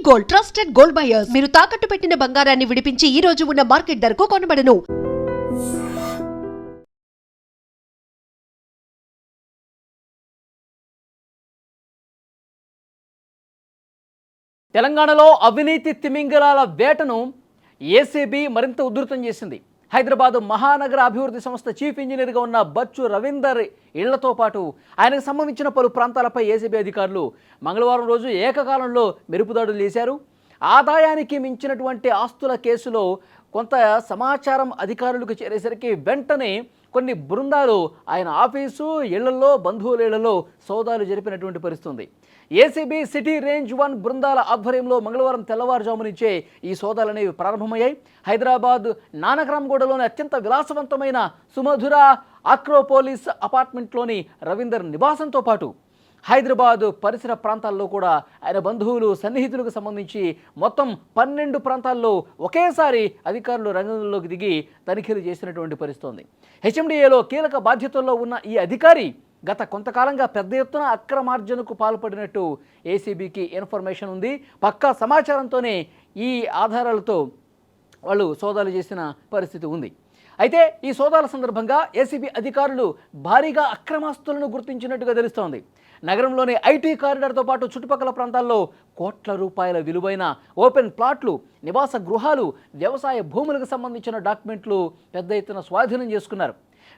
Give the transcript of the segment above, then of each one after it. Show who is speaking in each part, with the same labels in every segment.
Speaker 1: Gold, trusted gold buyers. మీరు తాకట్టు పెట్టిన బంగారాన్ని విడిపించి ఈ రోజు ఉన్న మార్కెట్ ధరకు కొనబడను.
Speaker 2: తెలంగాణలో అవినీతి తిమింగలాల వేటను ఏసీబీ మరింత ఉధృతం చేసింది. హైదరాబాద్ మహానగర అభివృద్ధి సంస్థ చీఫ్ ఇంజనీర్గా ఉన్న బచ్చు రవీందర్ ఇళ్లతో పాటు ఆయనకు సంబంధించిన పలు ప్రాంతాలపై ఏసీబీ అధికారులు మంగళవారం రోజు ఏకకాలంలో మెరుపుదాడులు చేశారు. ఆదాయానికి మించినటువంటి ఆస్తుల కేసులో కొంత సమాచారం అధికారులకు చేరేసరికి వెంటనే కొన్ని బృందాలు ఆయన ఆఫీసు, ఇళ్లలో, బంధువుల ఇళ్లలో సోదాలు జరిపినటువంటి పరిస్థితుంది. ఏసీబీ సిటీ రేంజ్ 1 బృందాల ఆధ్వర్యంలో మంగళవారం తెల్లవారుజాము నుంచే ఈ సోదాలు అనేవి ప్రారంభమయ్యాయి. హైదరాబాద్ నానక్రామ్గూడలోని అత్యంత విలాసవంతమైన సుమధుర ఆక్రోపోలిస్ అపార్ట్మెంట్లోని రవీందర్ నివాసంతో పాటు హైదరాబాద్ పరిసర ప్రాంతాల్లో కూడా ఆయన బంధువులు, సన్నిహితులకు సంబంధించి మొత్తం 12 ప్రాంతాల్లో ఒకేసారి అధికారులు రంగంలోకి దిగి తనిఖీలు చేసినటువంటి పరిస్థితుంది. హెచ్ఎండిఏలో కీలక బాధ్యతల్లో ఉన్న ఈ అధికారి గత కొంతకాలంగా పెద్ద ఎత్తున అక్రమార్జనకు పాల్పడినట్టు ఏసీబీకి ఇన్ఫర్మేషన్ ఉంది. పక్కా సమాచారంతోనే ఈ ఆధారాలతో వాళ్ళు సోదాలు చేసిన పరిస్థితి ఉంది. అయితే ఈ సోదాల సందర్భంగా ఏసీబీ అధికారులు భారీగా అక్రమాస్తులను గుర్తించినట్టుగా తెలుస్తోంది. నగరంలోని ఐటీ కారిడార్తో పాటు చుట్టుపక్కల ప్రాంతాల్లో కోట్ల రూపాయల విలువైన ఓపెన్ ప్లాట్లు, నివాస గృహాలు, వ్యవసాయ భూములకు సంబంధించిన డాక్యుమెంట్లు పెద్ద ఎత్తున స్వాధీనం చేసుకున్నారు.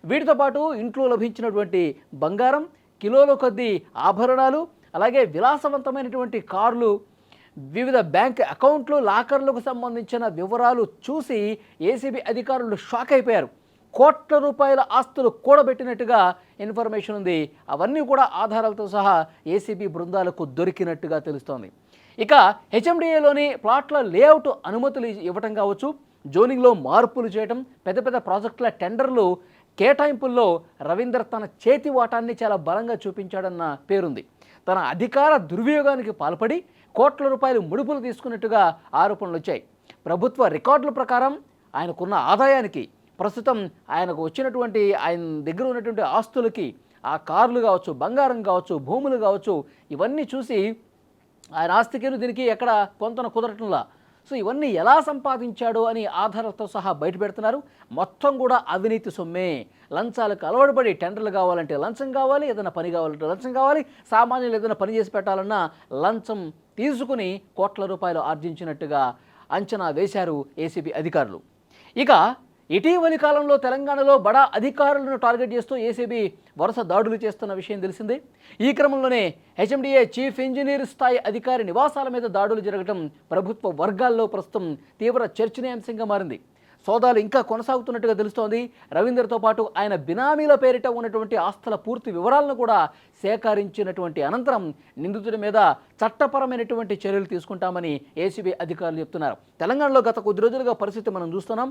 Speaker 2: వీటితో పాటు ఇంట్లో లభించినటువంటి బంగారం, కిలోల కొద్దీ ఆభరణాలు, అలాగే విలాసవంతమైనటువంటి కార్లు, వివిధ బ్యాంక్ అకౌంట్లు, లాకర్లకు సంబంధించిన వివరాలు చూసి ఏసీబీ అధికారులు షాక్ అయిపోయారు. కోట్ల రూపాయల ఆస్తులు కూడబెట్టినట్టుగా ఇన్ఫర్మేషన్ ఉంది. అవన్నీ కూడా ఆధారాలతో సహా ఏసీబీ బృందాలకు దొరికినట్టుగా తెలుస్తోంది. ఇక హెచ్ఎండిఏలోని ప్లాట్ల లేఅవుట్ అనుమతులు ఇవ్వటం కావచ్చు, జోనింగ్లో మార్పులు చేయటం, పెద్ద పెద్ద ప్రాజెక్టుల టెండర్లు కేటాయింపుల్లో రవీందర్ తన చేతి వాటాన్ని చాలా బలంగా చూపించాడన్న పేరుంది. తన అధికార దుర్వినియోగానికి పాల్పడి కోట్ల రూపాయలు ముడుపులు తీసుకున్నట్టుగా ఆరోపణలు వచ్చాయి. ప్రభుత్వ రికార్డుల ప్రకారం ఆయనకున్న ఆదాయానికి, ప్రస్తుతం ఆయనకు వచ్చినటువంటి ఆయన దగ్గర ఉన్నటువంటి ఆస్తులకి, ఆ కార్లు కావచ్చు, బంగారం కావచ్చు, భూములు కావచ్చు, ఇవన్నీ చూసి ఆయన ఆస్తికి దీనికి ఎక్కడ పొంతన కుదరటంలా. సో ఇవన్నీ ఎలా సంపాదించాడో అని ఆధారాలతో సహా బయట పెడుతున్నారు. మొత్తం కూడా అవినీతి సొమ్మే. లంచాలకు అలవాటుపడి టెండర్లు కావాలంటే లంచం కావాలి, ఏదైనా పని కావాలంటే లంచం కావాలి, సామాన్యులు ఏదైనా పని చేసి పెట్టాలన్నా లంచం తీసుకుని కోట్ల రూపాయలు ఆర్జించినట్టుగా అంచనా వేశారు ఏసీబీ అధికారులు. ఇక ఇటీవలి కాలంలో తెలంగాణలో బడా అధికారులను టార్గెట్ చేస్తూ ఏసీబీ వరుస దాడులు చేస్తున్న విషయం తెలిసిందే. ఈ క్రమంలోనే హెచ్ఎండిఏ చీఫ్ ఇంజనీర్ స్థాయి అధికారి నివాసాల మీద దాడులు జరగడం ప్రభుత్వ వర్గాల్లో ప్రస్తుతం తీవ్ర చర్చనీయాంశంగా మారింది. సోదాలు ఇంకా కొనసాగుతున్నట్టుగా తెలుస్తోంది. రవీందర్తో పాటు ఆయన బినామీల పేరిట ఉన్నటువంటి ఆస్తుల పూర్తి వివరాలను కూడా సేకరించినటువంటి అనంతరం నిందితుడి మీద చట్టపరమైనటువంటి చర్యలు తీసుకుంటామని ఏసీబీ అధికారులు చెప్తున్నారు. తెలంగాణలో గత కొద్ది రోజులుగా పరిస్థితి మనం చూస్తున్నాం.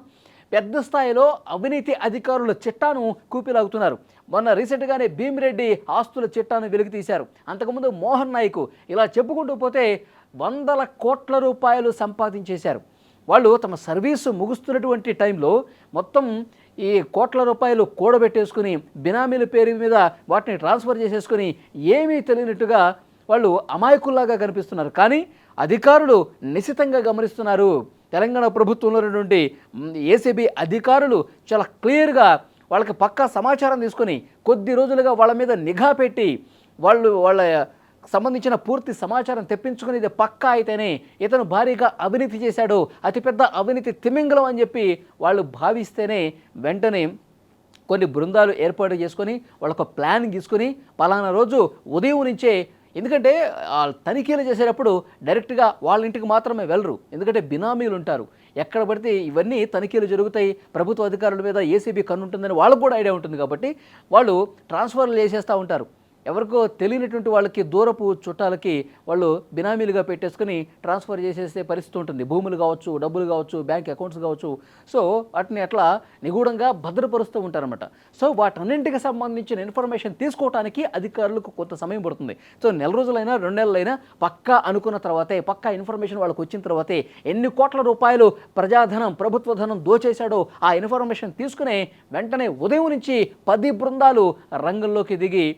Speaker 2: పెద్ద స్థాయిలో అవినీతి అధికారుల చిట్టాను కూపిలాగుతున్నారు. మొన్న రీసెంట్గానే భీమిరెడ్డి ఆస్తుల చిట్టాను వెలికి తీశారు. అంతకుముందు మోహన్ నాయక్, ఇలా చెప్పుకుంటూ పోతే వందల కోట్ల రూపాయలు సంపాదించేశారు. వాళ్ళు తమ సర్వీసు ముగుస్తున్నటువంటి టైంలో మొత్తం ఈ కోట్ల రూపాయలు కూడబెట్టేసుకుని బినామీల పేరు మీద వాటిని ట్రాన్స్ఫర్ చేసేసుకుని ఏమీ తెలియనట్టుగా వాళ్ళు అమాయకుల్లాగా కనిపిస్తున్నారు. కానీ అధికారులు నిశితంగా గమనిస్తున్నారు. తెలంగాణ ప్రభుత్వంలో ఉన్నటువంటి ఏసీబీ అధికారులు చాలా క్లియర్గా వాళ్ళకి పక్కా సమాచారం తీసుకొని కొద్ది రోజులుగా వాళ్ళ మీద నిఘా పెట్టి వాళ్ళ సంబంధించిన పూర్తి సమాచారం తెప్పించుకుని ఇది పక్కా అయితేనే ఇతను భారీగా అవినీతి చేశాడు, అతిపెద్ద అవినీతి తిమింగలం అని చెప్పి వాళ్ళు భావిస్తేనే వెంటనే కొన్ని బృందాలు ఏర్పాటు చేసుకొని వాళ్ళొక ప్లాన్ గీసుకొని పలానా రోజు ఉదయం నుంచే, ఎందుకంటే తనిఖీలు చేసేటప్పుడు డైరెక్ట్గా వాళ్ళ ఇంటికి మాత్రమే వెళ్ళరు, ఎందుకంటే బినామీలు ఉంటారు. ఎక్కడ పడితే ఇవన్నీ తనిఖీలు జరుగుతాయి, ప్రభుత్వ అధికారుల మీద ఏసీబీ కన్నుంటుందని వాళ్ళకు కూడా ఐడియా ఉంటుంది. కాబట్టి వాళ్ళు ట్రాన్స్ఫర్లు చేసేస్తూ ఉంటారు. ఎవరికో తెలియనటువంటి వాళ్ళకి, దూరపు చుట్టాలకి వాళ్ళు బినామీలుగా పెట్టేసుకుని ట్రాన్స్ఫర్ చేసేసే పరిస్థితి ఉంటుంది. భూములు కావచ్చు, డబ్బులు కావచ్చు, బ్యాంక్ అకౌంట్స్ కావచ్చు. సో వాటిని అట్లా నిగూఢంగా భద్రపరుస్తూ ఉంటారన్నమాట. సో వాటన్నింటికి సంబంధించిన ఇన్ఫర్మేషన్ తీసుకోవడానికి అధికారులకు కొంత సమయం పడుతుంది. సో నెల రోజులైనా 2 నెలలైనా పక్కా అనుకున్న తర్వాతే, పక్కా ఇన్ఫర్మేషన్ వాళ్ళకి వచ్చిన తర్వాతే ఎన్ని కోట్ల రూపాయలు ప్రజాధనం, ప్రభుత్వ ధనం దోచేశాడో ఆ ఇన్ఫర్మేషన్ తీసుకునే వెంటనే ఉదయం నుంచి 10 బృందాలు రంగంలోకి దిగి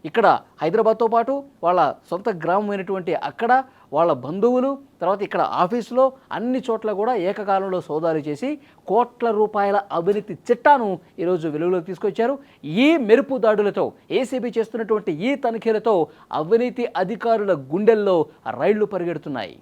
Speaker 2: ఇక్కడ హైదరాబాద్తో పాటు వాళ్ళ సొంత గ్రామమైనటువంటి అక్కడ వాళ్ళ బంధువులు, తర్వాత ఇక్కడ ఆఫీసులో అన్ని చోట్ల కూడా ఏకకాలంలో సోదాలు చేసి కోట్ల రూపాయల అవినీతి చిట్టాను ఈరోజు వెలుగులోకి తీసుకొచ్చారు. ఈ మెరుపు దాడులతో, ఏసీబీ చేస్తున్నటువంటి ఈ తనిఖీలతో అవినీతి అధికారుల గుండెల్లో రైళ్లు పరిగెడుతున్నాయి.